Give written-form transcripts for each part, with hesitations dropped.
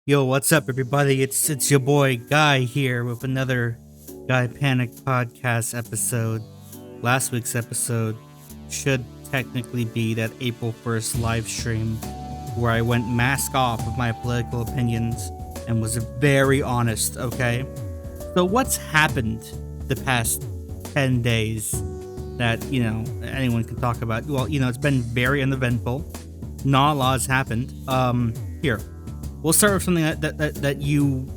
Yo, what's up, everybody? It's your boy Guy here with another Guy Panic podcast episode. Last week's episode should technically be that April 1st live stream where I went mask off of my political opinions and was very honest, okay? So what's happened the past 10 days that, anyone can talk about? Well, it's been very uneventful. Not a lot has happened. Here. We'll start with something that you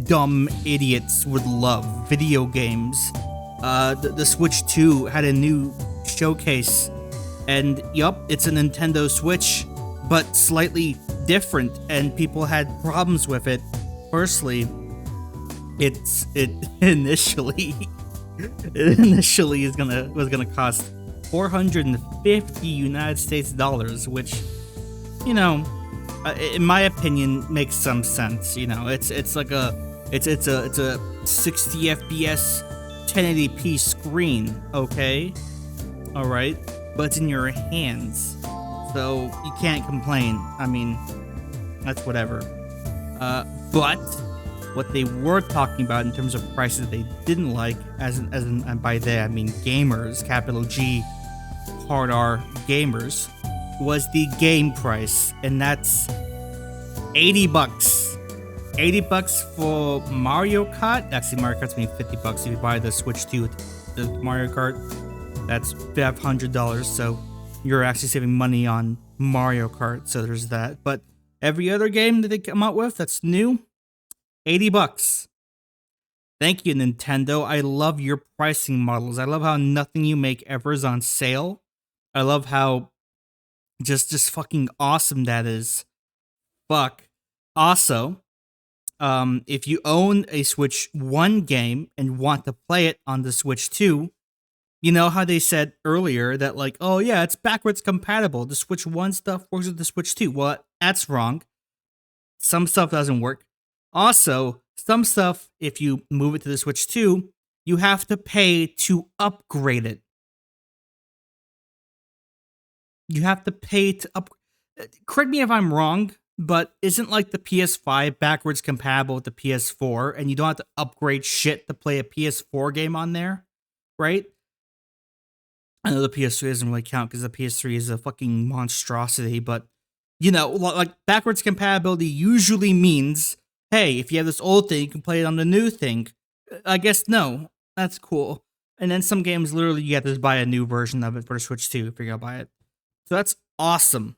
dumb idiots would love. Video games. The Switch 2 had a new showcase. And yup, it's a Nintendo Switch, but slightly different, and people had problems with it. Firstly, it initially was gonna cost 450 United States dollars, which, in my opinion, makes some sense. It's like it's a 60 FPS 1080p screen, okay? All right, but it's in your hands, so you can't complain. I mean, that's whatever. But what they were talking about in terms of prices they didn't like, and by they I mean gamers, capital G, hard R gamers, was the game price, and that's 80 bucks. 80 bucks for Mario Kart. Actually, Mario Kart's only 50 bucks if you buy the Switch 2 with the Mario Kart. That's $500, so you're actually saving money on Mario Kart, so there's that. But every other game that they come out with that's new, 80 bucks. Thank you, Nintendo. I love your pricing models. I love how nothing you make ever is on sale. I love how just fucking awesome that is. Fuck. Also, if you own a Switch 1 game and want to play it on the Switch 2, you know how they said earlier that, like, oh yeah, it's backwards compatible. The Switch 1 stuff works with the Switch 2. Well, that's wrong. Some stuff doesn't work. Also, some stuff, if you move it to the Switch 2, you have to pay to upgrade it. You have to pay to up. Correct me if I'm wrong, but isn't like the PS5 backwards compatible with the PS4, and you don't have to upgrade shit to play a PS4 game on there, right? I know the PS3 doesn't really count because the PS3 is a fucking monstrosity, but like backwards compatibility usually means, hey, if you have this old thing, you can play it on the new thing. I guess no, that's cool. And then some games, literally, you have to buy a new version of it for the Switch 2 if you're gonna buy it. So that's awesome.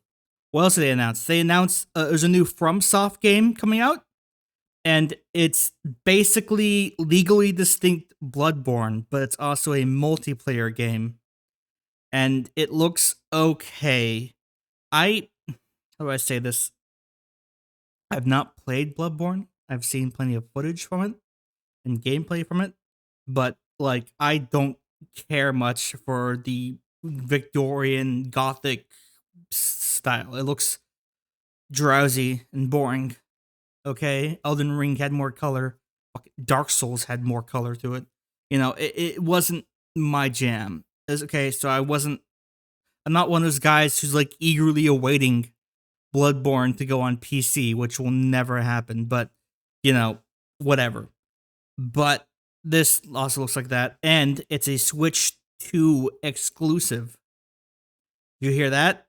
What else did they announce? They announced there's a new FromSoft game coming out, and it's basically legally distinct Bloodborne, but it's also a multiplayer game, and it looks okay. How do I say this? I've not played Bloodborne. I've seen plenty of footage from it and gameplay from it, but like I don't care much for the Victorian Gothic style. It looks drowsy and boring. Okay, Elden Ring had more color. Dark Souls had more color to it. It wasn't my jam. It's okay, so I'm not one of those guys who's like eagerly awaiting Bloodborne to go on PC, which will never happen. But whatever. But this also looks like that, and it's a Switch 2 exclusive. You hear that?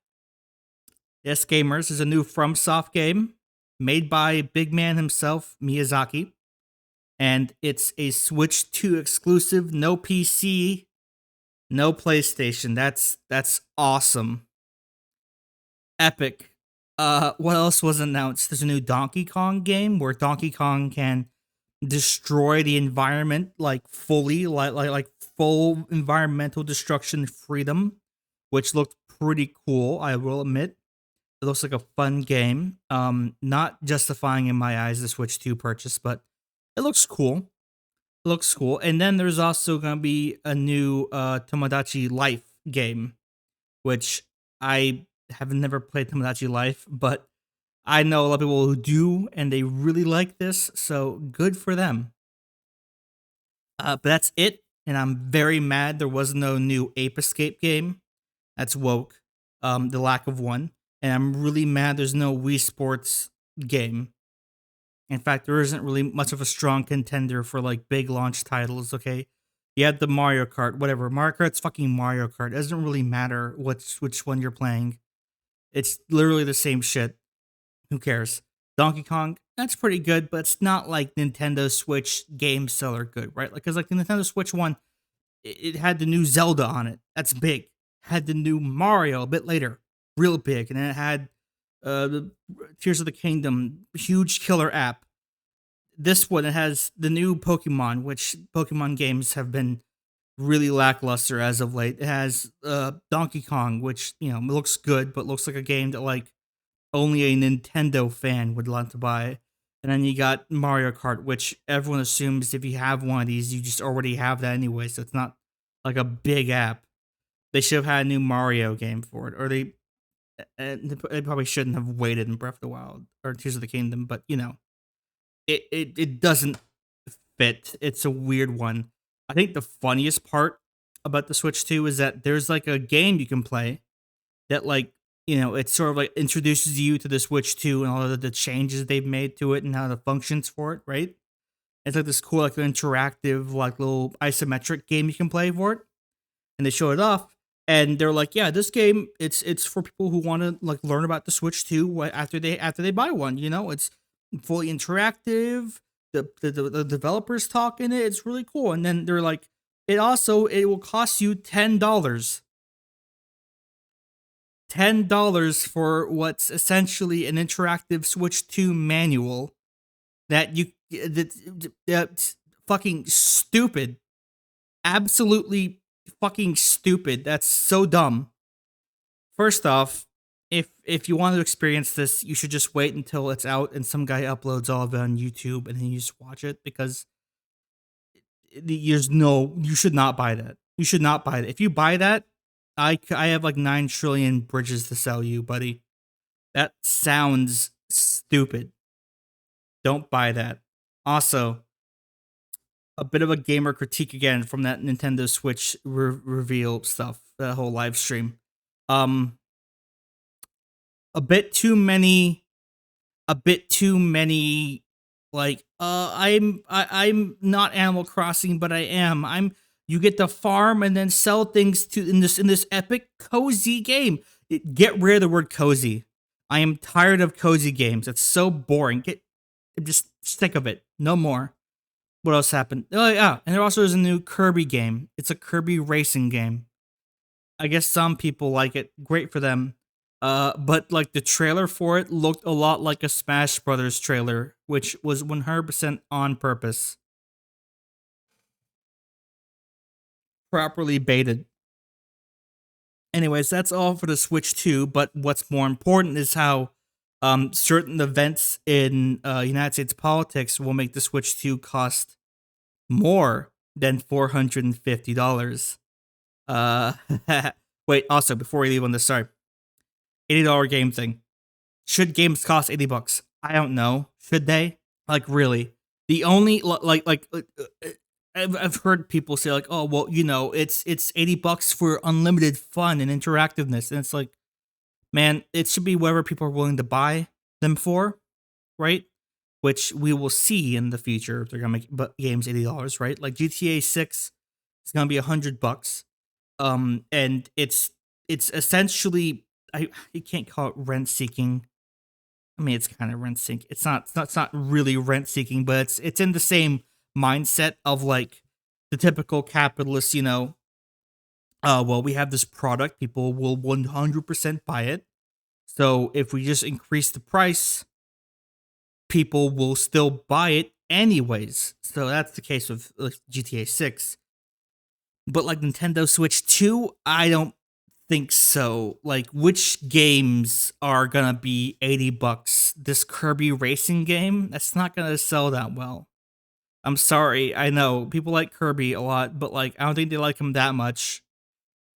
Yes, gamers, is a new FromSoft game made by big man himself, Miyazaki, and it's a Switch 2 exclusive, no PC, no PlayStation. That's awesome. Epic. What else was announced? There's a new Donkey Kong game where Donkey Kong can destroy the environment like fully, like full environmental destruction freedom, which looked pretty cool, I will admit. It looks like a fun game. Not justifying in my eyes the Switch 2 purchase, but it looks cool. It looks cool. And then there's also gonna be a new Tomodachi Life game, which I have never played Tomodachi Life, but I know a lot of people who do, and they really like this, so good for them. But that's it, and I'm very mad there was no new Ape Escape game. That's woke. The lack of one, and I'm really mad there's no Wii Sports game. In fact, there isn't really much of a strong contender for like big launch titles. Okay, you had the Mario Kart, whatever. Mario Kart's fucking Mario Kart. It doesn't really matter which one you're playing. It's literally the same shit. Who cares? Donkey Kong, that's pretty good, but it's not like Nintendo Switch game seller good, right? Like, cause like the Nintendo Switch one, it had the new Zelda on it. That's big. Had the new Mario a bit later, real big, and then it had the Tears of the Kingdom, huge killer app. This one, it has the new Pokemon, which Pokemon games have been really lackluster as of late. It has Donkey Kong, which looks good, but looks like a game that like only a Nintendo fan would want to buy. And then you got Mario Kart, which everyone assumes if you have one of these, you just already have that anyway. So it's not like a big app. They should have had a new Mario game for it, or they probably shouldn't have waited in Breath of the Wild or Tears of the Kingdom. But it doesn't fit. It's a weird one. I think the funniest part about the Switch 2 is that there's like a game you can play that like it sort of like introduces you to the Switch 2 and all of the changes they've made to it and how the functions for it, right? It's like this cool like interactive like little isometric game you can play for it. And they show it off and they're like, yeah, this game it's for people who want to like learn about the Switch 2 after they buy one, it's fully interactive. The developers talk in it. It's really cool. And then they're like, it will cost you $10. $10 for what's essentially an interactive Switch 2 manual that's fucking stupid. Absolutely fucking stupid. That's so dumb. First off, if you want to experience this, you should just wait until it's out and some guy uploads all of it on YouTube and then you just watch it because you should not buy that. You should not buy that. If you buy that, I have like 9 trillion bridges to sell you, buddy. That sounds stupid. Don't buy that. Also, a bit of a gamer critique again from that Nintendo Switch reveal stuff, that whole live stream. A bit too many like I'm not Animal Crossing, but I am. You get to farm and then sell things in this epic cozy game. Get rid of the word cozy. I am tired of cozy games. It's so boring. I'm just sick of it. No more. What else happened? Oh yeah, and there also is a new Kirby game. It's a Kirby racing game. I guess some people like it. Great for them. But like the trailer for it looked a lot like a Smash Brothers trailer, which was 100% on purpose. Properly baited. Anyways, that's all for the Switch 2, but what's more important is how certain events in United States politics will make the Switch 2 cost more than $450. Wait, also, before we leave on this, sorry. $80 game thing. Should games cost $80? I don't know. Should they? Like, really? The only, I've heard people say, like, oh, well, it's $80 for unlimited fun and interactiveness. And it's like, man, it should be whatever people are willing to buy them for, right? Which we will see in the future if they're going to make games $80, right? Like GTA 6 is going to be $100. And it's essentially, you can't call it rent seeking. I mean, it's kind of rent seeking. It's not really rent seeking, but it's in the same mindset of like the typical capitalist, well, we have this product, people will 100% buy it. So if we just increase the price, people will still buy it anyways. So that's the case with like, GTA 6. But like Nintendo Switch 2, I don't think so. Like, which games are gonna be $80? This Kirby racing game? That's not gonna sell that well. I'm sorry, I know people like Kirby a lot, but like I don't think they like him that much.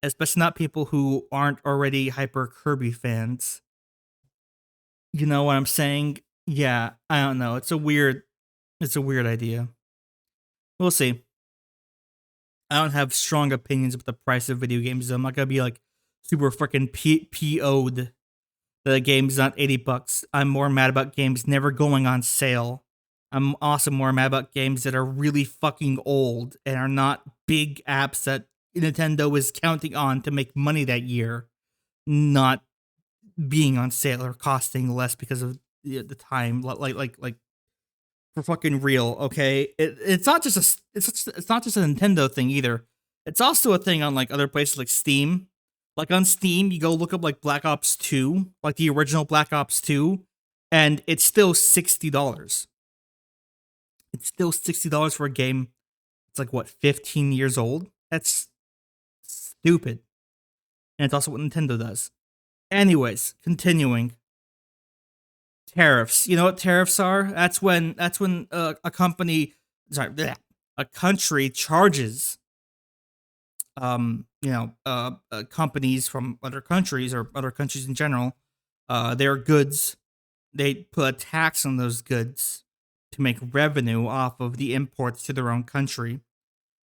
Especially not people who aren't already hyper Kirby fans. You know what I'm saying? Yeah, I don't know. It's a weird idea. We'll see. I don't have strong opinions about the price of video games. I'm not gonna be like super freaking PO'd that a game's not $80. I'm more mad about games never going on sale I'm also more mad about games that are really fucking old and are not big apps that Nintendo is counting on to make money that year, not being on sale or costing less because of the time. Like for fucking real, okay? It's not just it's not just a Nintendo thing either. It's also a thing on like other places like Steam. Like on Steam, you go look up like Black Ops 2, like the original Black Ops 2, and it's still $60. It's still $60 for a game. It's like what, 15 years old? That's stupid. And it's also what Nintendo does. Anyways, continuing. Tariffs. You know what tariffs are? That's when a company, sorry, bleh, a country charges companies from other countries or other countries in general, their goods. They put a tax on those goods to make revenue off of the imports to their own country.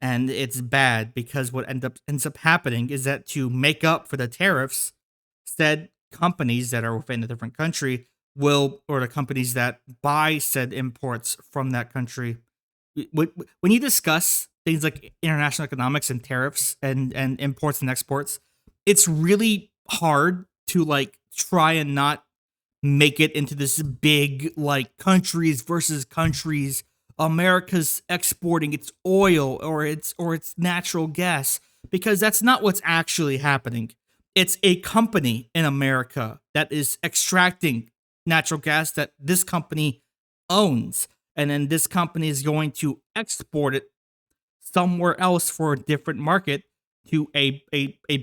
And it's bad because what ends up happening is that to make up for the tariffs, said companies that are within a different country will, or the companies that buy said imports from that country. When you discuss things like international economics and tariffs and imports and exports, it's really hard to like try and not make it into this big like countries versus countries. America's exporting its oil or its natural gas, because that's not what's actually happening. It's a company in America that is extracting natural gas that this company owns, and then this company is going to export it somewhere else for a different market to a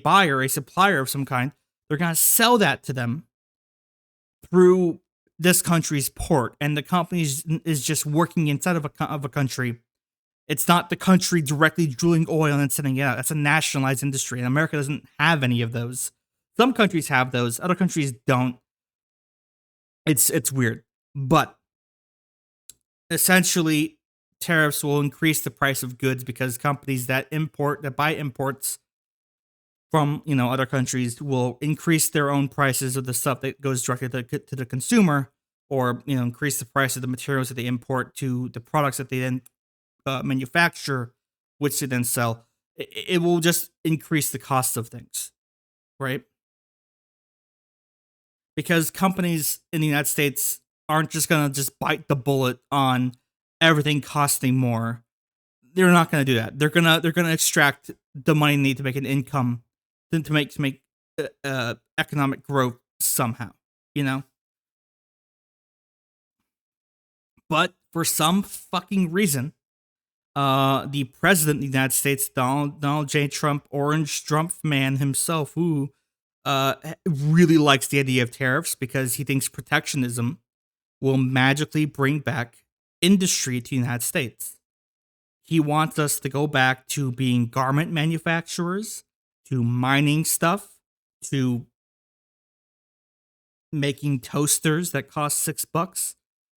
buyer, a supplier of some kind. They're going to sell that to them through this country's port, and the company is just working inside of a country. It's not the country directly drilling oil and sending it out. That's a nationalized industry, and America doesn't have any of those. Some countries have those, other countries don't. It's weird, but essentially, tariffs will increase the price of goods because companies that buy imports from other countries will increase their own prices of the stuff that goes directly to the consumer, or increase the price of the materials that they import to the products that they then manufacture, which they then sell. It will just increase the cost of things, right? Because companies in the United States aren't just gonna just bite the bullet on everything costing more. They're not gonna do that. They're gonna extract the money they need to make an income, to make economic growth somehow, you know. But for some fucking reason, the president of the United States, Donald J. Trump, Orange Trump man himself, who really likes the idea of tariffs because he thinks protectionism will magically bring back industry to the United States. He wants us to go back to being garment manufacturers, to mining stuff, to making toasters that cost $6,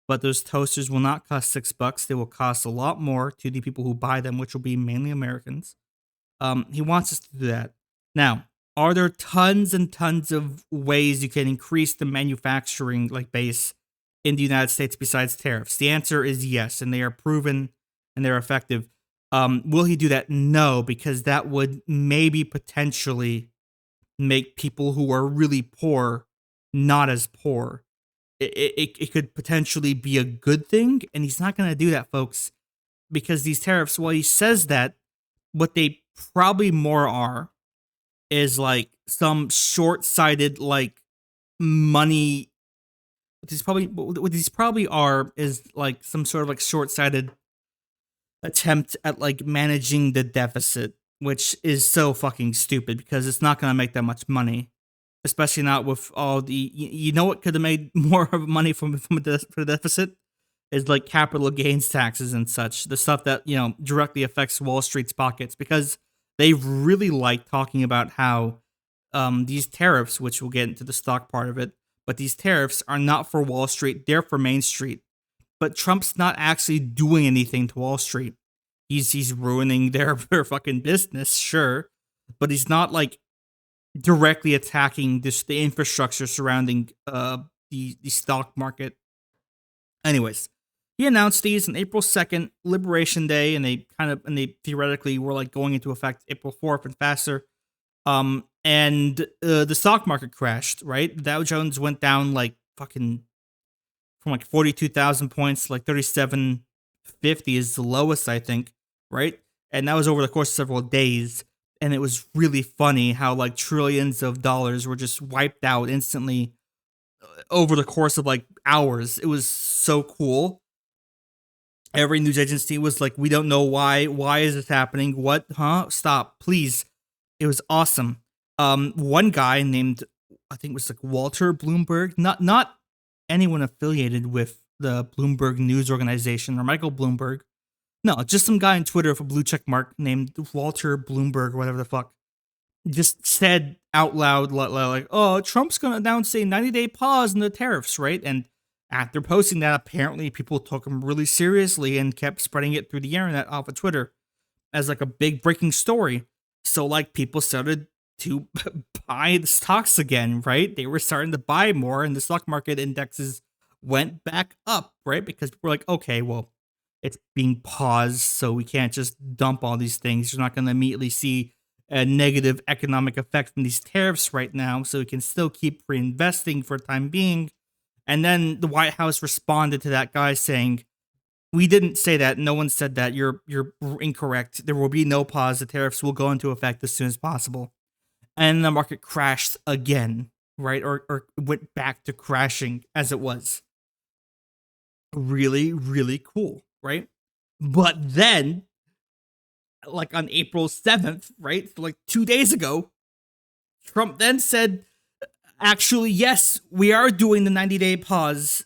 but those toasters will not cost $6. They will cost a lot more to the people who buy them, which will be mainly Americans. He wants us to do that. Now, are there tons and tons of ways you can increase the manufacturing base in the United States besides tariffs? The answer is yes, and they are proven and they're effective. Will he do that? No, because that would maybe potentially make people who are really poor not as poor. It could potentially be a good thing, and he's not going to do that, folks, because these tariffs, well, he says that, what they probably more are is like some short-sighted money. What these probably are is like some sort of short-sighted attempt at managing the deficit, which is so fucking stupid because it's not going to make that much money, especially not with all the, you know what could have made more of money for the deficit is capital gains taxes and such, the stuff that directly affects Wall Street's pockets, because they really like talking about how these tariffs, which we'll get into the stock part of it, but these tariffs are not for Wall Street, they're for Main Street. But Trump's not actually doing anything to Wall Street. He's ruining their fucking business, sure, but he's not directly attacking the infrastructure surrounding the stock market. Anyways, he announced these on April 2nd, Liberation Day, and they theoretically were like going into effect April 4th and faster. And the stock market crashed, right? The Dow Jones went down like fucking from like 42,000 points, like 3750 is the lowest, I think, right? And that was over the course of several days. And it was really funny how like trillions of dollars were just wiped out instantly over the course of like hours. It was so cool. Every news agency was like, we don't know why. Why is this happening? What? Huh? Stop, please. It was awesome. One guy named, I think it was like Walter Bloomberg, not anyone affiliated with the Bloomberg News organization or Michael Bloomberg. No, just some guy on Twitter with a blue check mark named Walter Bloomberg or whatever the fuck. Just said out loud, like, oh, Trump's going to announce a 90-day pause in the tariffs, right? And after posting that, apparently people took him really seriously and kept spreading it through the internet off of Twitter as like a big breaking story. So like people started to buy the stocks again, right? They were starting to buy more and the stock market indexes went back up, right? Because people were like, okay, well, it's being paused, so we can't just dump all these things. You're not going to immediately see a negative economic effect from these tariffs right now, so we can still keep reinvesting for the time being. And then the White House responded to that guy saying, we didn't say that. No one said that. You're incorrect. There will be no pause. The tariffs will go into effect as soon as possible. And the market crashed again, right? Or went back to crashing as it was. Really, really cool, right? But then, like on April 7th, right? So like 2 days ago, Trump then said, actually, yes, we are doing the 90-day pause.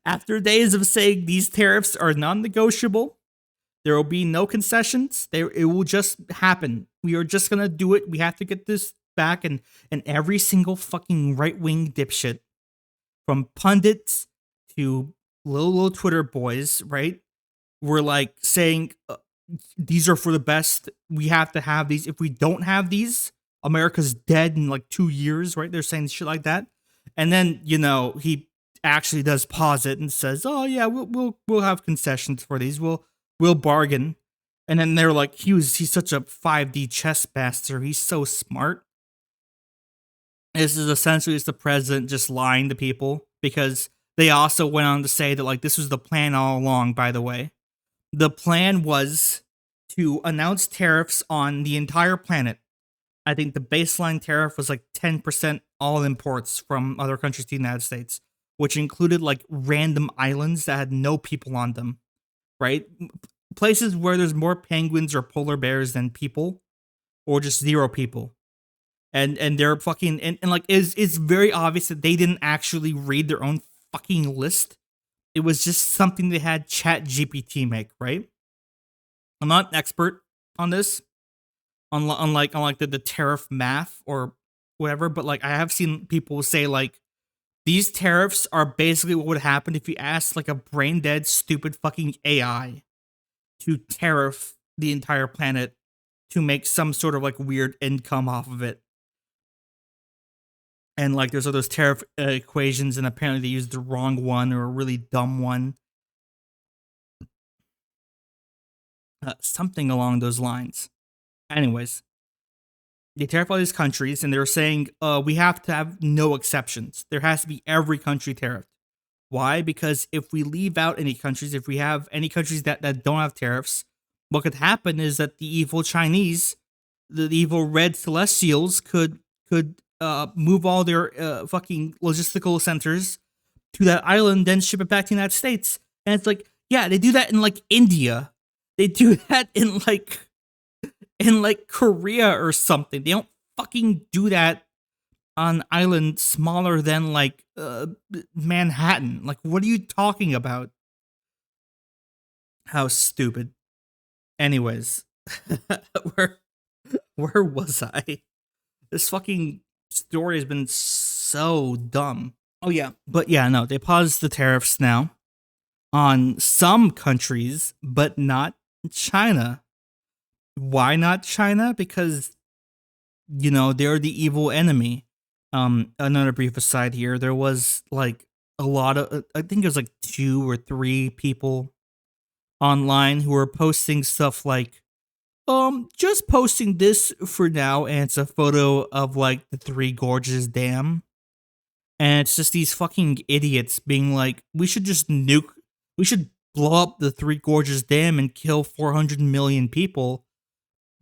After days of saying these tariffs are non-negotiable, there will be no concessions. It will just happen. We are just gonna do it. We have to get this back, and every single fucking right-wing dipshit, from pundits to little Twitter boys, right, were like saying these are for the best. We have to have these. If we don't have these, America's dead in like 2 years, right? They're saying shit like that. And then, he actually does pause it and says, "Oh yeah, we'll have concessions for these. We'll bargain." And then they're like, he's such a 5D chess master. He's so smart. This is essentially just the president just lying to people, because they also went on to say that like this was the plan all along, by the way. The plan was to announce tariffs on the entire planet. I think the baseline tariff was like 10% all imports from other countries to the United States, which included like random islands that had no people on them, right? Places where there's more penguins or polar bears than people, or just zero people. And they're fucking, and like, it's very obvious that they didn't actually read their own fucking list. It was just something they had Chat GPT make, right? I'm not an expert on this, unlike the tariff math or whatever, but like I have seen people say like these tariffs are basically what would happen if you asked like a brain dead stupid fucking AI to tariff the entire planet to make some sort of like weird income off of it. And like there's all those tariff equations, and apparently they used the wrong one or a really dumb one. Something along those lines. Anyways, they tariff all these countries, and they're saying we have to have no exceptions. There has to be every country tariffed. Why? Because if we leave out any countries, if we have any countries that don't have tariffs, what could happen is that the evil Chinese, the evil red celestials, could move all their fucking logistical centers to that island, then ship it back to the United States. And it's like, yeah, they do that in like India. They do that in like Korea or something. They don't fucking do that on an island smaller than like Manhattan. Like, what are you talking about? How stupid. Anyways, where was I? This fucking story has been so dumb. Oh yeah, but yeah, no, they paused the tariffs now on some countries, but not China. Why not China? Because they're the evil enemy. Another brief aside here, there was like a lot of I think it was like 2 or 3 people online who were posting stuff like, just posting this for now, and it's a photo of like the Three Gorges Dam. And it's just these fucking idiots being like, we should blow up the Three Gorges Dam and kill 400 million people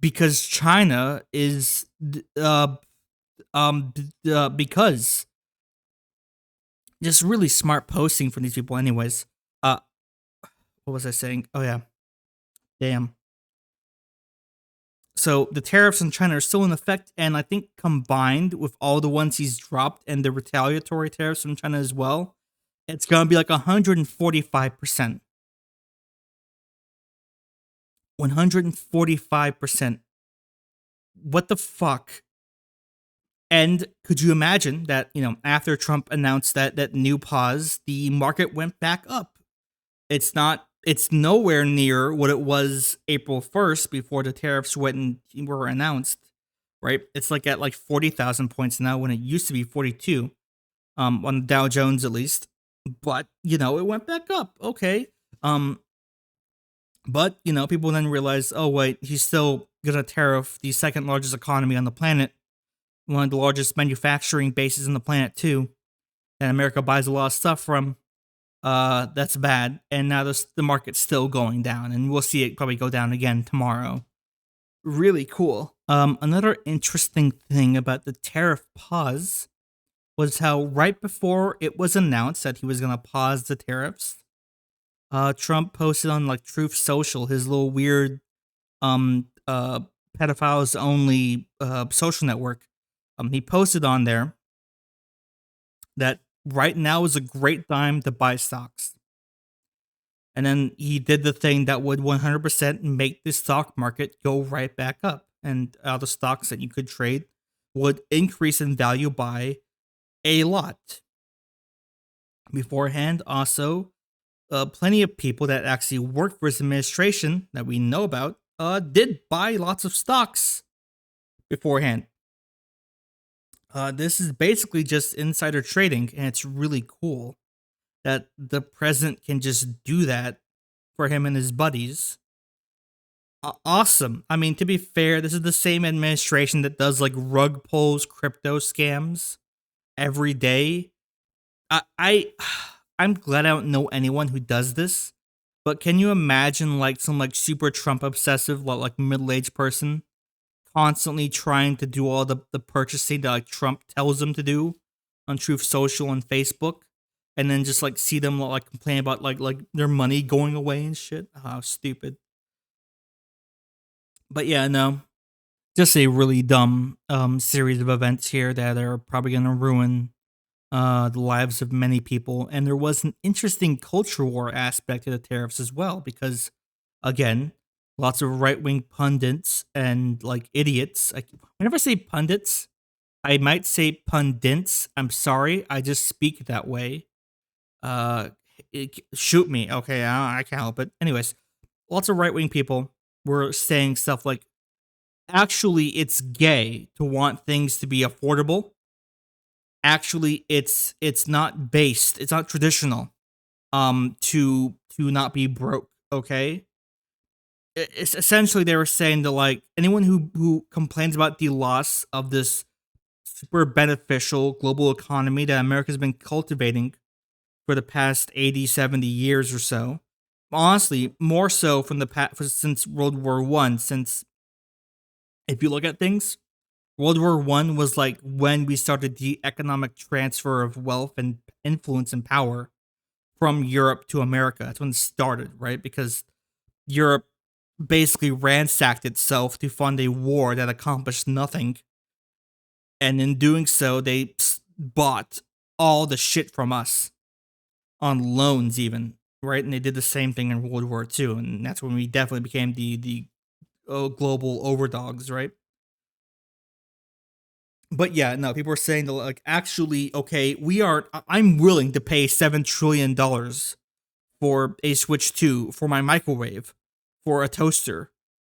because China is, because just really smart posting from these people, anyways. Uh, what was I saying? Oh, yeah. Damn. So the tariffs on China are still in effect, and I think combined with all the ones he's dropped and the retaliatory tariffs from China as well, it's gonna be like 145%. 145%. What the fuck? And could you imagine that, after Trump announced that new pause, the market went back up? It's nowhere near what it was April 1st before the tariffs were announced, right? It's like at like 40,000 points now when it used to be 42, on the Dow Jones at least. But, it went back up. Okay. But, people then realize, oh wait, he's still gonna tariff the second largest economy on the planet, one of the largest manufacturing bases on the planet too, that America buys a lot of stuff from. That's bad. And now the market's still going down, and we'll see it probably go down again tomorrow. Really cool. Another interesting thing about the tariff pause was how right before it was announced that he was gonna pause the tariffs, Trump posted on like Truth Social, his little weird pedophiles only social network. He posted on there that right now is a great time to buy stocks. And then he did the thing that would 100% make the stock market go right back up. And the stocks that you could trade would increase in value by a lot. Beforehand, also, plenty of people that actually work for his administration that we know about did buy lots of stocks beforehand. This is basically just insider trading, and it's really cool that the president can just do that for him and his buddies. Awesome. I mean, to be fair, this is the same administration that does like rug pulls, crypto scams every day. I I'm glad I don't know anyone who does this, but can you imagine like some like super Trump obsessive like middle-aged person constantly trying to do all the purchasing that like Trump tells them to do on Truth Social and Facebook, and then just like see them like complain about like their money going away and shit. How stupid. But yeah, no, just a really dumb series of events here that are probably gonna ruin the lives of many people. And there was an interesting culture war aspect to the tariffs as well, because again, lots of right wing pundits and like idiots. Whenever I say pundits, I might say pundits. I'm sorry, I just speak that way. Uh, Shoot me, okay? I can't help it. Anyways, lots of right wing people were saying stuff like, actually, it's gay to want things to be affordable. Actually, it's not based. It's not traditional. To not be broke. Okay. It's essentially they were saying that like anyone who complains about the loss of this super beneficial global economy that America's been cultivating for the past 80, 70 years or so. Honestly, more so from the past since World War One. Since if you look at things, World War One was like when we started the economic transfer of wealth and influence and power from Europe to America. That's when it started, right? Because Europe basically ransacked itself to fund a war that accomplished nothing. And in doing so, they bought all the shit from us on loans, even, right? And they did the same thing in World War II. And that's when we definitely became the global overdogs, right? But yeah, no, people are saying that like actually, okay, I'm willing to pay $7 trillion for a Switch 2, for my microwave, for a toaster.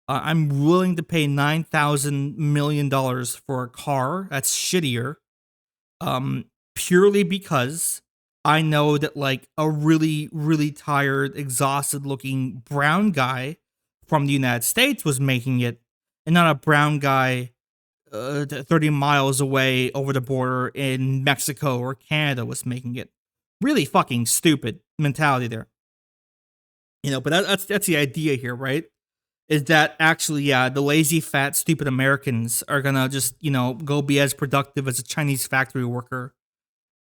I'm willing to pay $9,000 million for a car that's shittier, purely because I know that like a really, really tired, exhausted looking brown guy from the United States was making it, and not a brown guy 30 miles away over the border in Mexico or Canada was making it. Really fucking stupid mentality there. But that's the idea here, right? Is that actually, yeah, the lazy, fat, stupid Americans are gonna just, go be as productive as a Chinese factory worker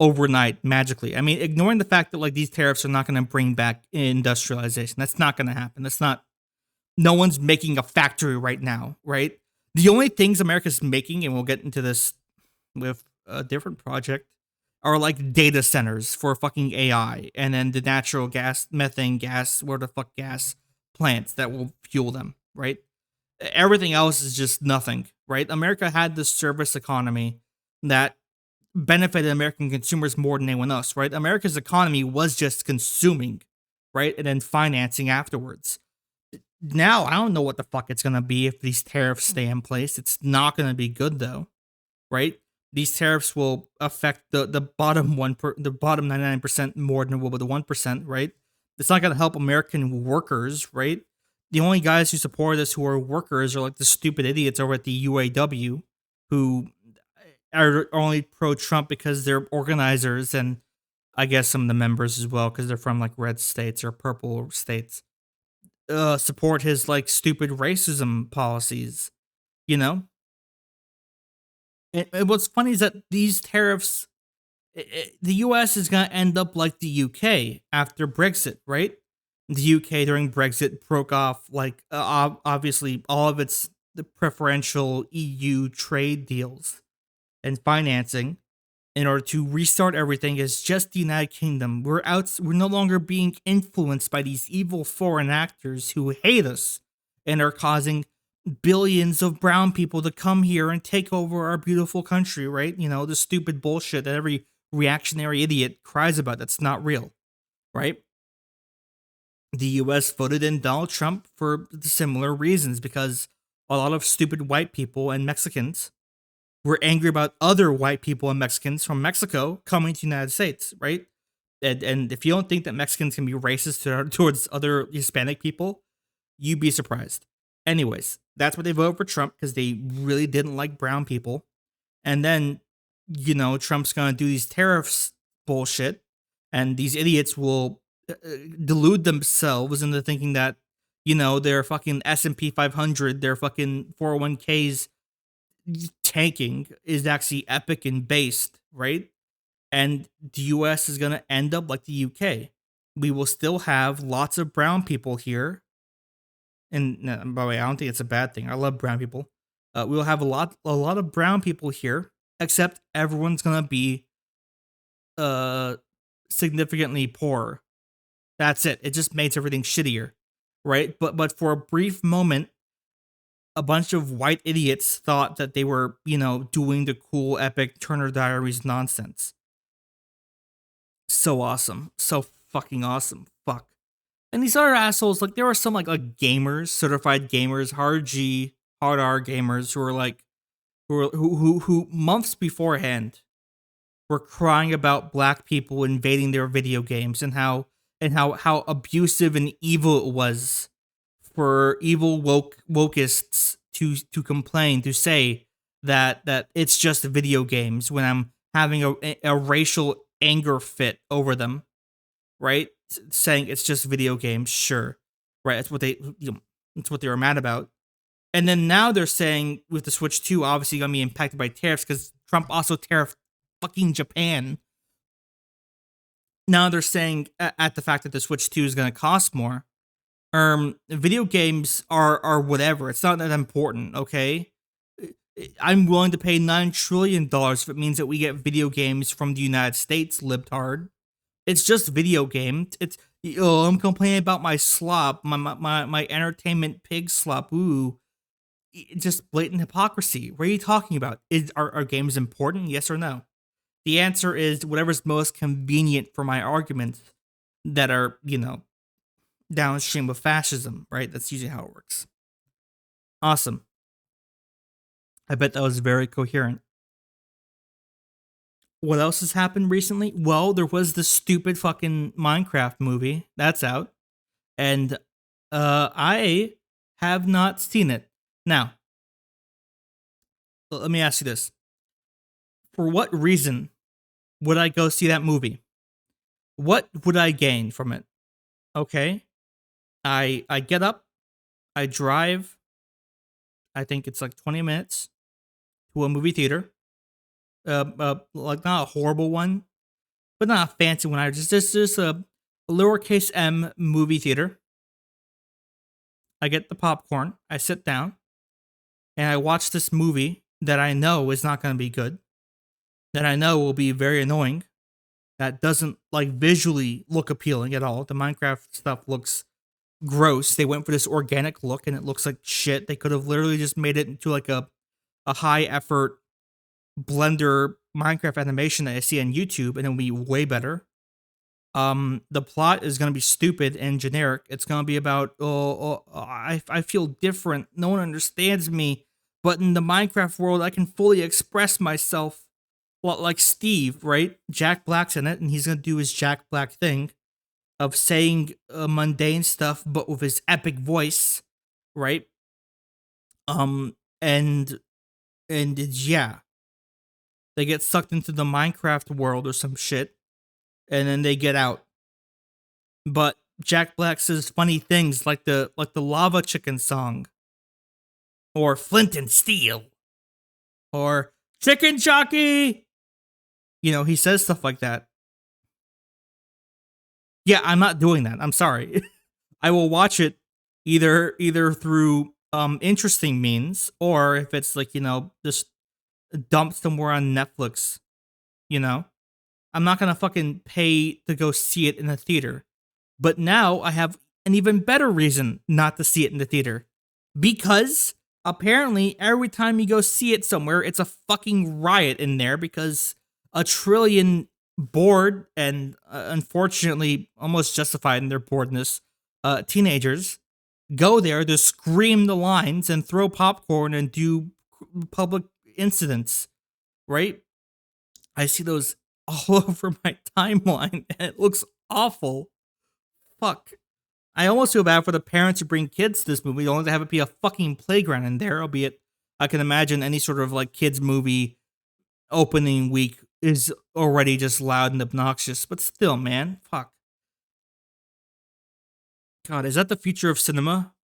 overnight magically. I mean, ignoring the fact that like these tariffs are not gonna bring back industrialization. That's not gonna happen. That's not. No one's making a factory right now, right? The only things America's making, and we'll get into this with a different project, are like data centers for fucking AI, and then the natural gas, methane gas, where the fuck gas plants that will fuel them, right? Everything else is just nothing, right? America had this service economy that benefited American consumers more than anyone else, right? America's economy was just consuming, right? And then financing afterwards. Now, I don't know what the fuck it's going to be if these tariffs stay in place. It's not going to be good though, right? These tariffs will affect the bottom the bottom 99% more than it will the 1%, right? It's not going to help American workers, right? The only guys who support this who are workers are like the stupid idiots over at the UAW who are only pro Trump because they're organizers, and I guess some of the members as well because they're from like red states or purple states. Support his like stupid racism policies, you know? And what's funny is that these tariffs, the US is going to end up like the UK after Brexit, right? The UK during Brexit broke off like obviously all of its the preferential EU trade deals and financing in order to restart everything as just the United Kingdom. We're no longer being influenced by these evil foreign actors who hate us and are causing billions of brown people to come here and take over our beautiful country, right? The stupid bullshit that every reactionary idiot cries about that's not real, right? The US voted in Donald Trump for similar reasons because a lot of stupid white people and Mexicans were angry about other white people and Mexicans from Mexico coming to the United States, right? And if you don't think that Mexicans can be racist towards other Hispanic people, you'd be surprised. Anyways, that's what they voted for Trump because they really didn't like brown people. And then, Trump's going to do these tariffs bullshit, and these idiots will delude themselves into thinking that, their fucking S&P 500, their fucking 401ks tanking is actually epic and based, right? And the US is going to end up like the UK. We will still have lots of brown people here. And by the way, I don't think it's a bad thing. I love brown people. We will have a lot of brown people here, except everyone's going to be uh significantly poorer. That's it. It just makes everything shittier, right? But for a brief moment, a bunch of white idiots thought that they were, doing the cool, epic Turner Diaries nonsense. So awesome. So fucking awesome. Fuck. And these other assholes, like, there were some, like gamers, certified gamers, hard G, hard R gamers who were, like, who months beforehand were crying about black people invading their video games and how abusive and evil it was for evil wokeists to complain, to say that it's just video games when I'm having a racial anger fit over them, right? Saying it's just video games, sure, right? That's what that's what they were mad about. And then now they're saying with the Switch 2, obviously gonna be impacted by tariffs because Trump also tariffed fucking Japan. Now they're saying at the fact that the Switch 2 is gonna cost more. Video games are whatever. It's not that important, okay? I'm willing to pay $9 trillion if it means that we get video games from the United States, libtard. It's just video game. I'm complaining about my slop, my entertainment pig slop. Ooh, just blatant hypocrisy. What are you talking about? Are games important? Yes or no? The answer is whatever's most convenient for my arguments that are, downstream of fascism, right? That's usually how it works. Awesome. I bet that was very coherent. What else has happened recently? Well, there was the stupid fucking Minecraft movie that's out, and I have not seen it. Now, let me ask you this: for what reason would I go see that movie? What would I gain from it? Okay, I get up, I drive. I think it's like 20 minutes to a movie theater. Like not a horrible one, but not a fancy one. I just a lowercase m movie theater. I get the popcorn. I sit down and I watch this movie that I know is not going to be good. That I know will be very annoying. That doesn't like visually look appealing at all. The Minecraft stuff looks gross. They went for this organic look and it looks like shit. They could have literally just made it into like a high effort Blender Minecraft animation that I see on YouTube and it'll be way better. The plot is gonna be stupid and generic. It's gonna be about I feel different. No one understands me, but in the Minecraft world, I can fully express myself. Well, like Steve, right? Jack Black's in it, and he's gonna do his Jack Black thing of saying mundane stuff, but with his epic voice, right? Um, and yeah, they get sucked into the Minecraft world or some shit, and then they get out. But Jack Black says funny things like the lava chicken song, or Flint and Steel, or Chicken Jockey. You know, he says stuff like that. Yeah, I'm not doing that. I'm sorry. I will watch it either through interesting means, or if it's like, you know, just dumped somewhere on Netflix, you know. I'm not gonna fucking pay to go see it in the theater. But now I have an even better reason not to see it in the theater. Because apparently every time you go see it somewhere, it's a fucking riot in there because a trillion bored and unfortunately almost justified in their boredness teenagers go there to scream the lines and throw popcorn and do public incidents, right? I see those all over my timeline and it looks awful. Fuck. I almost feel bad for the parents who bring kids to this movie, only to have it be a fucking playground in there, albeit I can imagine any sort of like kids movie opening week is already just loud and obnoxious, but still, man, fuck. God, is that the future of cinema?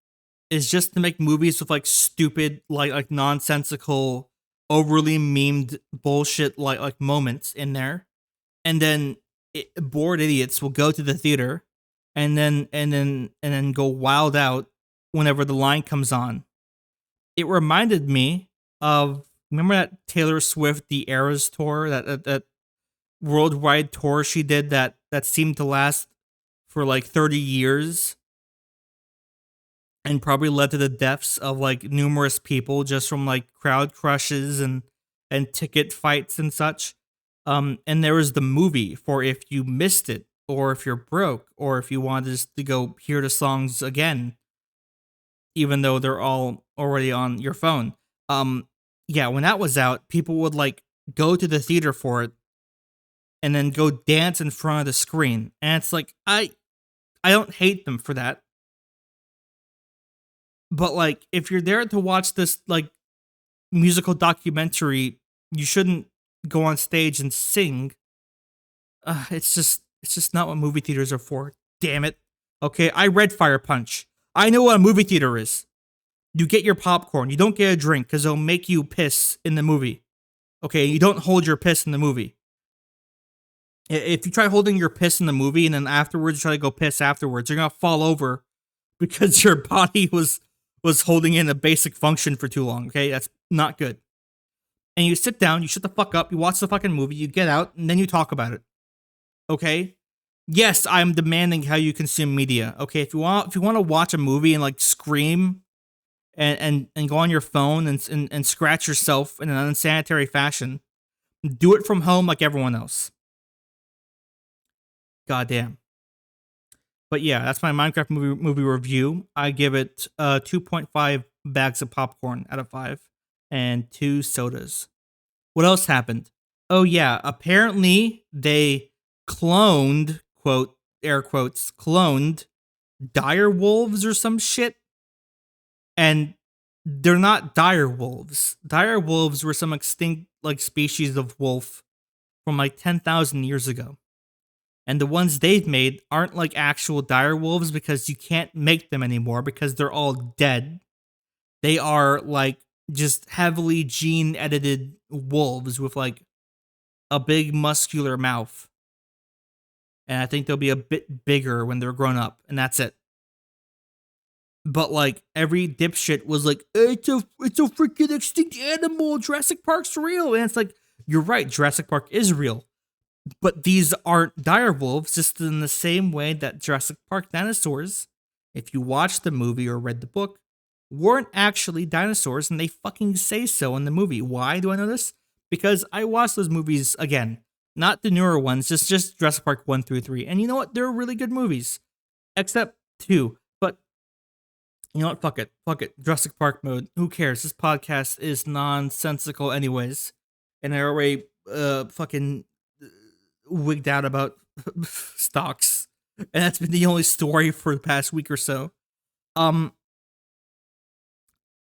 Is just to make movies with like stupid, like nonsensical, overly memed bullshit like moments in there, and then bored idiots will go to the theater and then go wild out whenever the line comes on. It reminded me of, remember that Taylor Swift The Eras tour, that worldwide tour she did that seemed to last for like 30 years and probably led to the deaths of like numerous people just from like crowd crushes and ticket fights and such. And there was the movie for if you missed it, or if you're broke, or if you wanted to go hear the songs again, even though they're all already on your phone. Yeah, when that was out, people would like go to the theater for it and then go dance in front of the screen. And it's like I don't hate them for that. But like if you're there to watch this like musical documentary, you shouldn't go on stage and sing. It's just not what movie theaters are for. Damn it. Okay, I read Fire Punch. I know what a movie theater is. You get your popcorn. You don't get a drink because they'll make you piss in the movie. Okay, you don't hold your piss in the movie. If you try holding your piss in the movie and then afterwards you try to go piss afterwards, you're gonna fall over because your body was holding in a basic function for too long. Okay, that's not good. And you sit down, you shut the fuck up, you watch the fucking movie, you get out, and then you talk about it. Okay? Yes, I'm demanding how you consume media. Okay, if you want to watch a movie and like scream and go on your phone and scratch yourself in an unsanitary fashion, do it from home like everyone else. Goddamn. But yeah, that's my Minecraft movie review. I give it 2.5 bags of popcorn out of 5 and 2 sodas. What else happened? Oh yeah, apparently they cloned, quote, air quotes, cloned dire wolves or some shit. And they're not dire wolves. Dire wolves were some extinct like species of wolf from like 10,000 years ago. And the ones they've made aren't like actual dire wolves because you can't make them anymore because they're all dead. They are like just heavily gene edited wolves with like a big muscular mouth. And I think they'll be a bit bigger when they're grown up, and that's it. But like every dipshit was like, it's a freaking extinct animal. Jurassic Park's real, and it's like, you're right, Jurassic Park is real. But these aren't dire wolves, just in the same way that Jurassic Park dinosaurs, if you watched the movie or read the book, weren't actually dinosaurs, and they fucking say so in the movie. Why do I know this? Because I watched those movies again, not the newer ones, just Jurassic Park 1 through 3. And you know what? They're really good movies, except 2. But you know what? Fuck it. Fuck it. Jurassic Park mode. Who cares? This podcast is nonsensical anyways. And I already fucking wigged out about stocks. And that's been the only story for the past week or so. Yeah,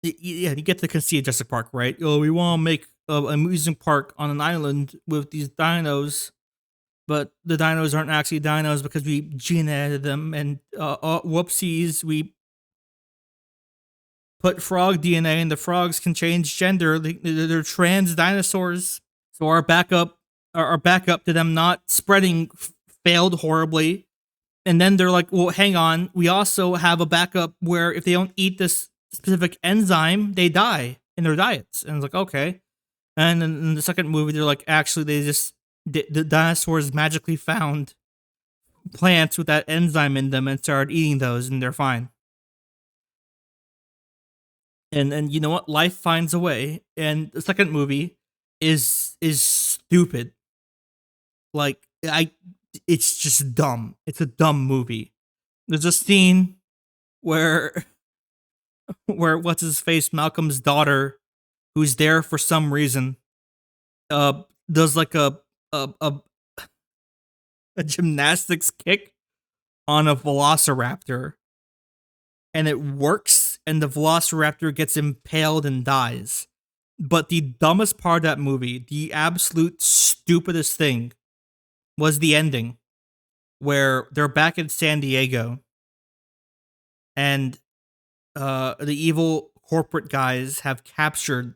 you get to concede Jurassic Park, right? Oh, we want to make an amusement park on an island with these dinos, but the dinos aren't actually dinos because we gene edited them, and whoopsies, we put frog DNA, and the frogs can change gender. They're trans dinosaurs. So our backup to them not spreading failed horribly. And then they're like, well, hang on. We also have a backup where if they don't eat this specific enzyme, they die in their diets. And it's like, okay. And then in the second movie, they're like, actually, the dinosaurs magically found plants with that enzyme in them and started eating those, and they're fine. And you know what? Life finds a way. And the second movie is stupid. Like it's just dumb. It's a dumb movie. There's a scene where what's his face, Malcolm's daughter, who's there for some reason, does like a a gymnastics kick on a velociraptor, and it works, and the velociraptor gets impaled and dies. But the dumbest part of that movie, the absolute stupidest thing, was the ending, where they're back in San Diego, and the evil corporate guys have captured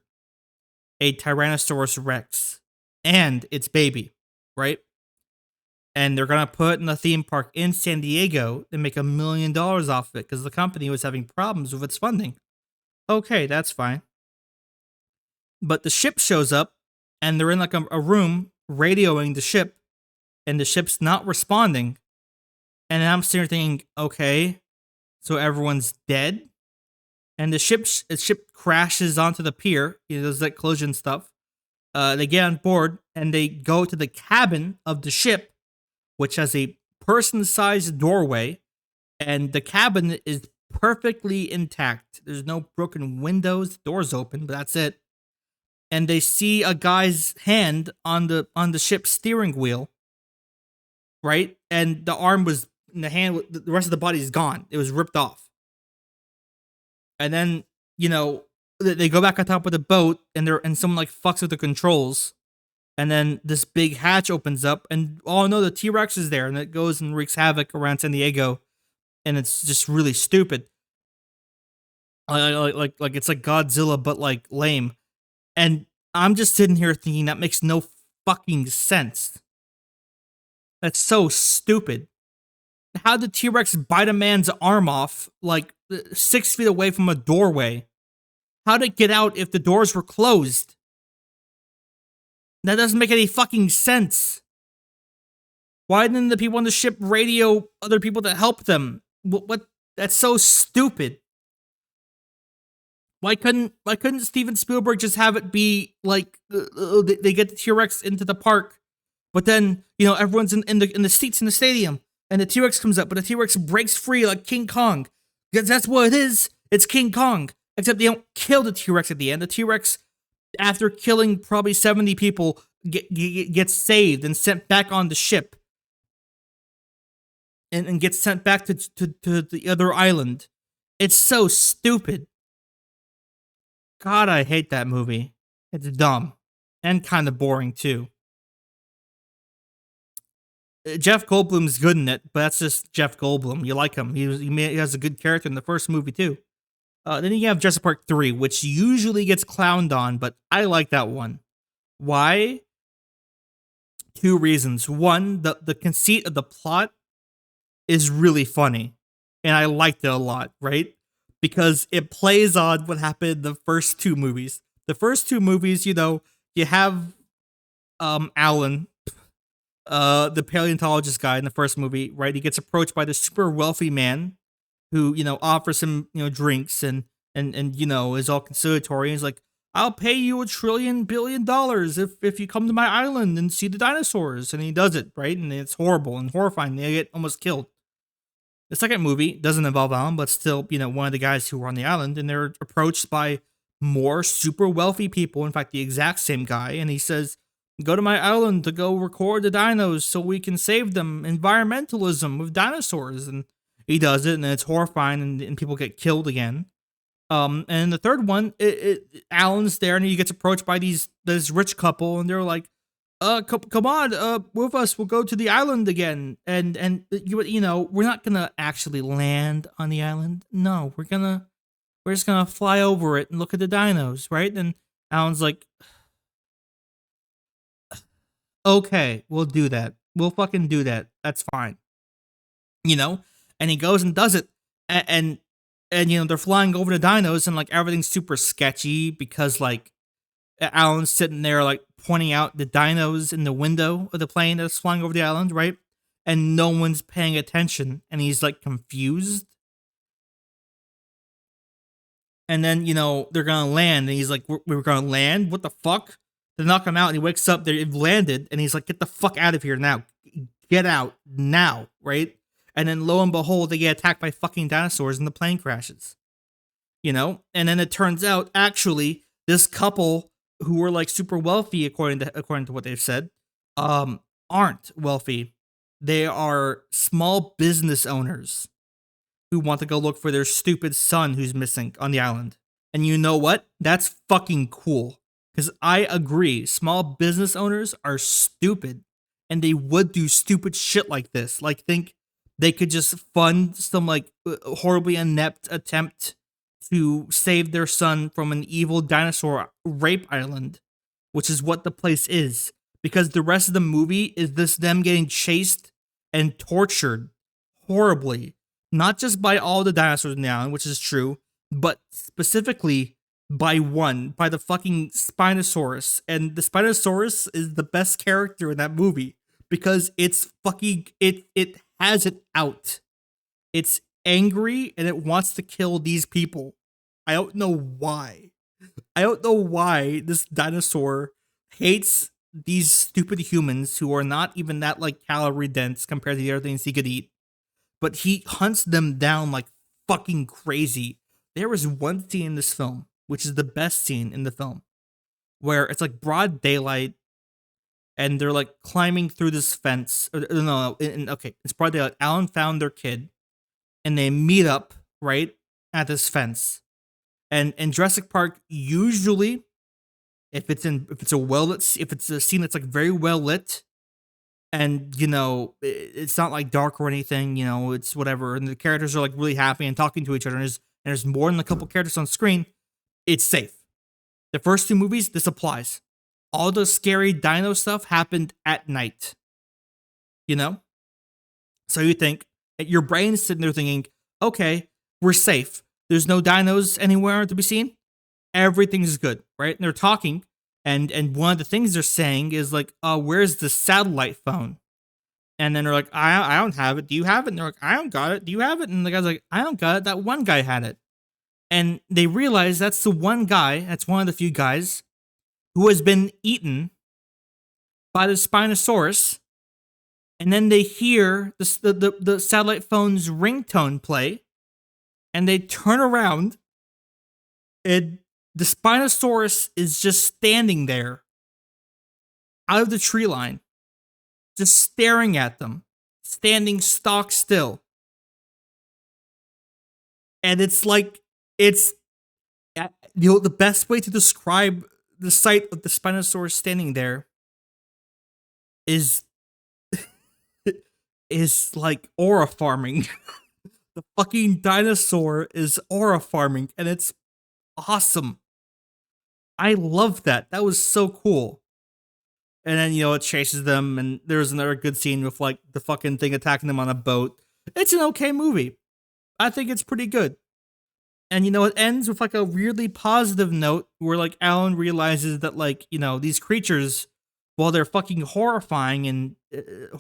a Tyrannosaurus Rex and its baby, right? And they're gonna put it in a theme park in San Diego and make $1 million off of it because the company was having problems with its funding. Okay, that's fine. But the ship shows up, and they're in like a room radioing the ship, and the ship's not responding. And I'm sitting there thinking, okay, so everyone's dead, and the ship crashes onto the pier. You know, there's that collision stuff. They get on board and they go to the cabin of the ship, which has a person-sized doorway, and the cabin is perfectly intact. There's no broken windows, the door's open, but that's it. And they see a guy's hand on the ship's steering wheel, right? And the arm was in the hand, the rest of the body is gone. It was ripped off. And then, you know, they go back on top of the boat, and someone like fucks with the controls. And then this big hatch opens up, and oh no, the T-Rex is there, and it goes and wreaks havoc around San Diego, and it's just really stupid. Like it's like Godzilla, but like lame. And I'm just sitting here thinking that makes no fucking sense. That's so stupid. How did T-Rex bite a man's arm off like 6 feet away from a doorway? How'd it get out if the doors were closed? That doesn't make any fucking sense. Why didn't the people on the ship radio other people to help them? What? That's so stupid. Why couldn't Steven Spielberg just have it be like they get the T-Rex into the park, but then, you know, everyone's in the seats in the stadium, and the T-Rex comes up, but the T-Rex breaks free like King Kong. Because that's what it is. It's King Kong. Except they don't kill the T-Rex at the end. The T-Rex, after killing probably 70 people, gets saved and sent back on the ship, and gets sent back to the other island. It's so stupid. God, I hate that movie. It's dumb and kind of boring too. Jeff Goldblum's good in it, but that's just Jeff Goldblum. You like him. He has a good character in the first movie too. Then you have Jurassic Park 3, which usually gets clowned on, but I like that one. Why? Two reasons. One, the conceit of the plot is really funny, and I liked it a lot, right? Because it plays on what happened in the first two movies. The first two movies, you know, you have Alan, the paleontologist guy in the first movie, right? He gets approached by this super wealthy man who, you know, offers him, you know, drinks and you know, is all conciliatory. And he's like, I'll pay you $1 trillion if you come to my island and see the dinosaurs. And he does it, right? And it's horrible and horrifying. They get almost killed. The second movie doesn't involve Alan, but still, you know, one of the guys who were on the island, and they're approached by more super wealthy people. In fact, the exact same guy, and he says, "Go to my island to go record the dinos so we can save them. Environmentalism with dinosaurs." And he does it, and it's horrifying, and people get killed again. And the third one, Alan's there, and he gets approached by this rich couple, and they're like, come on, with us, we'll go to the island again. And you know, we're not gonna actually land on the island. No, we're just gonna fly over it and look at the dinos, right? And Alan's like, okay, we'll do that. We'll fucking do that. That's fine. You know? And he goes and does it. And you know, they're flying over the dinos, and like everything's super sketchy because like Alan's sitting there like pointing out the dinos in the window of the plane that's flying over the island, right? And no one's paying attention, and he's like confused. And then, you know, they're gonna land, and he's like, we're gonna land? What the fuck? They knock him out, and he wakes up, they've landed, and he's like, get the fuck out of here now. Get out now, right? And then lo and behold, they get attacked by fucking dinosaurs and the plane crashes. You know? And then it turns out, actually, this couple who were like super wealthy, according to what they've said, aren't wealthy. They are small business owners who want to go look for their stupid son who's missing on the island. And you know what? That's fucking cool. Because I agree, small business owners are stupid. And they would do stupid shit like this. Like, think they could just fund some like horribly inept attempt to save their son from an evil dinosaur rape island, which is what the place is. Because the rest of the movie is this them getting chased and tortured horribly, not just by all the dinosaurs in the island, which is true, but specifically by the fucking Spinosaurus. And the Spinosaurus is the best character in that movie because it's fucking it has it out. It's angry and it wants to kill these people. I don't know why. I don't know why this dinosaur hates these stupid humans who are not even that like calorie dense compared to the other things he could eat. But he hunts them down like fucking crazy. There was one scene in this film, which is the best scene in the film, where it's like broad daylight and they're like climbing through this fence. Okay, it's broad daylight. Alan found their kid and they meet up right at this fence. And in Jurassic Park, usually, if it's a scene that's like very well lit, and you know it's not like dark or anything, you know, it's whatever, and the characters are like really happy and talking to each other, and there's more than a couple characters on screen, it's safe. The first two movies, this applies. All the scary dino stuff happened at night. You know? So you think, your brain's sitting there thinking, okay, we're safe. There's no dinos anywhere to be seen. Everything's good, right? And they're talking, and one of the things they're saying is like, where's the satellite phone? And then they're like, I don't have it. Do you have it? And they're like, I don't got it. Do you have it? And the guy's like, I don't got it. That one guy had it. And they realize that's the one guy, that's one of the few guys who has been eaten by the Spinosaurus. And then they hear the satellite phone's ringtone play, and they turn around, and the Spinosaurus is just standing there, out of the tree line, just staring at them, standing stock still. And it's like, it's, the best way to describe the sight of the Spinosaurus standing there is like aura farming. The fucking dinosaur is aura farming, and it's awesome. I love that. That was so cool. And then, it chases them, and there's another good scene with, like, the fucking thing attacking them on a boat. It's an okay movie. I think it's pretty good. And, it ends with, like, a weirdly positive note where, like, Alan realizes that, like, these creatures, while they're fucking horrifying and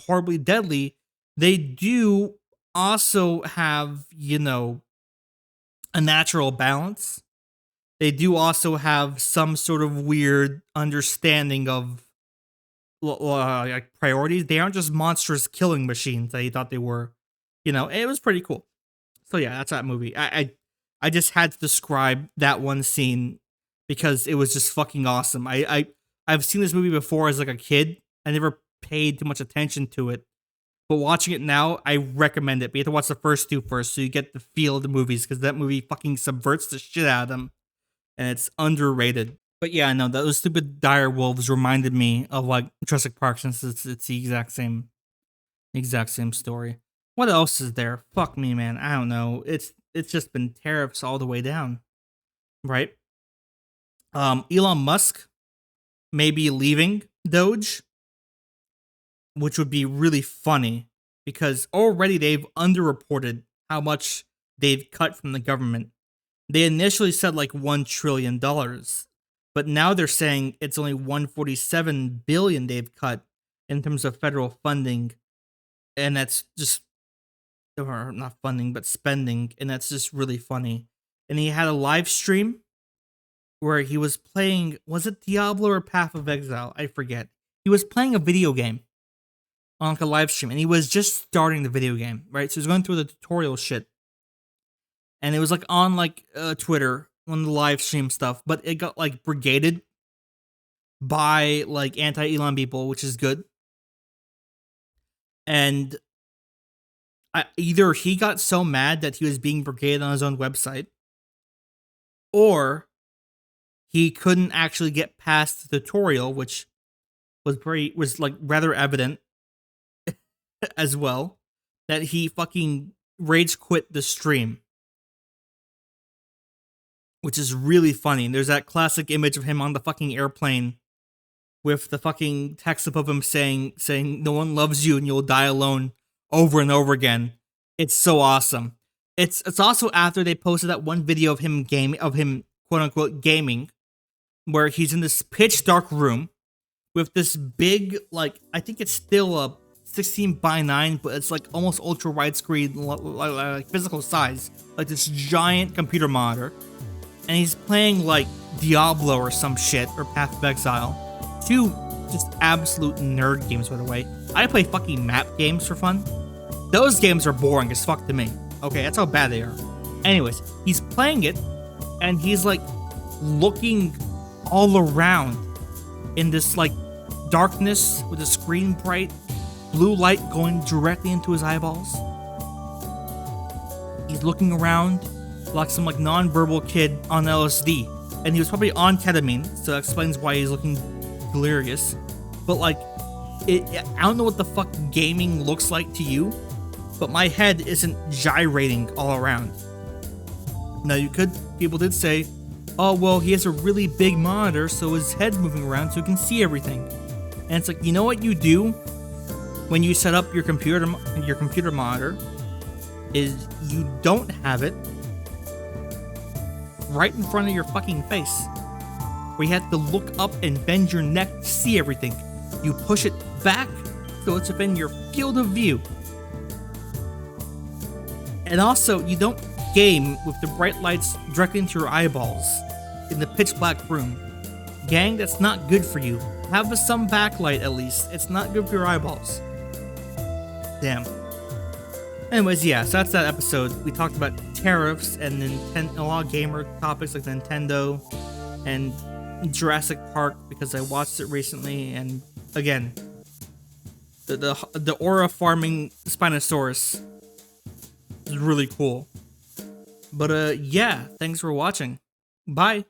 horribly deadly, they do also have, a natural balance. They do also have some sort of weird understanding of like priorities. They aren't just monstrous killing machines that he thought they were. It was pretty cool. So yeah, that's that movie. I just had to describe that one scene because it was just fucking awesome. I've seen this movie before as like a kid. I never paid too much attention to it. But watching it now, I recommend it. But you have to watch the first two first so you get the feel of the movies, because that movie fucking subverts the shit out of them. And it's underrated. But yeah, no, those stupid dire wolves reminded me of like Jurassic Park, since it's the exact same story. What else is there? Fuck me, man. I don't know. It's just been tariffs all the way down, right? Elon Musk may be leaving Doge, which would be really funny because already they've underreported how much they've cut from the government. They initially said like $1 trillion, but now they're saying it's only $147 billion they've cut in terms of federal funding. And that's just, or not funding, but spending. And that's just really funny. And he had a live stream where he was playing, was it Diablo or Path of Exile? I forget. He was playing a video game on like a live stream, and he was just starting the video game, right? So he was going through the tutorial shit. And it was like on like Twitter, one of the live stream stuff, but it got like brigaded by like anti-Elon people, which is good. And either he got so mad that he was being brigaded on his own website, or he couldn't actually get past the tutorial, which was like rather evident as well, that he fucking rage quit the stream, which is really funny. There's that classic image of him on the fucking airplane with the fucking text above him saying no one loves you and you'll die alone over and over again. It's so awesome. It's also after they posted that one video of him quote unquote gaming, where he's in this pitch dark room with this big, like, I think it's still a 16:9, but it's like almost ultra widescreen, like physical size, like this giant computer monitor, and he's playing like Diablo or some shit, or Path of Exile, two just absolute nerd games, by the way. I play fucking map games for fun. Those games are boring as fuck to me. Okay, that's how bad they are. Anyways, he's playing it, and he's like looking all around in this like darkness with the screen bright, blue light going directly into his eyeballs. He's looking around like some like non-verbal kid on LSD, and he was probably on ketamine, so that explains why he's looking delirious. But like, I don't know what the fuck gaming looks like to you, but my head isn't gyrating all around. Now people did say, oh well, he has a really big monitor, so his head's moving around so he can see everything. And it's like, you know what you do when you set up your computer monitor is you don't have it right in front of your fucking face, where you have to look up and bend your neck to see everything. You push it back so it's within your field of view. And also, you don't game with the bright lights directly into your eyeballs in the pitch black room. Gang, that's not good for you. Have some backlight at least. It's not good for your eyeballs. Damn. Anyways, yeah, so that's that episode. We talked about tariffs and a lot of gamer topics like Nintendo and Jurassic Park, because I watched it recently, and again, the aura farming Spinosaurus is really cool. But yeah, thanks for watching. Bye.